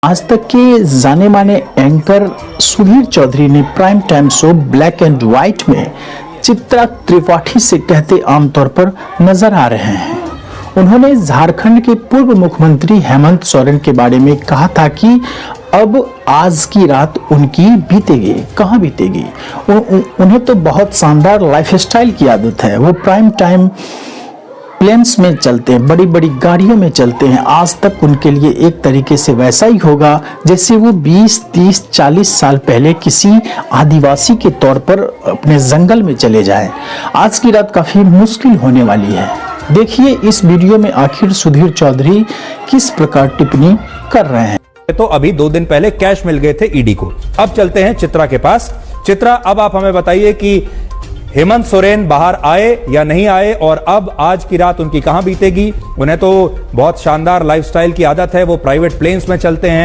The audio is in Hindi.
आज तक के जाने माने एंकर सुधीर चौधरी ने prime time show black and white में चित्रा त्रिपाठी से कहते आमतौर पर नजर आ रहे हैं। उन्होंने झारखंड के पूर्व मुख्यमंत्री हेमंत सोरेन के बारे में कहा था कि अब आज की रात उनकी बीतेगी। कहाँ बीतेगी? उन्हें तो बहुत शानदार लाइफस्टाइल की आदत है। वो प्राइम टाइम प्लेन्स में चलते हैं, बड़ी बड़ी गाड़ियों में चलते हैं। आज तक उनके लिए एक तरीके से वैसा ही होगा जैसे वो 20, 30, 40 साल पहले किसी आदिवासी के तौर पर अपने जंगल में चले जाएं। आज की रात काफी मुश्किल होने वाली है। देखिए इस वीडियो में आखिर सुधीर चौधरी किस प्रकार टिप्पणी कर रहे हैं। तो अभी 2 दिन पहले कैश मिल गए थे ईडी को। अब चलते हैं चित्रा के पास। चित्रा, अब आप हमें बताइए कि हेमंत सोरेन बाहर आए या नहीं आए, और अब आज की रात उनकी कहां बीतेगी? उन्हें तो बहुत शानदार लाइफस्टाइल की आदत है, वो प्राइवेट प्लेन्स में चलते हैं।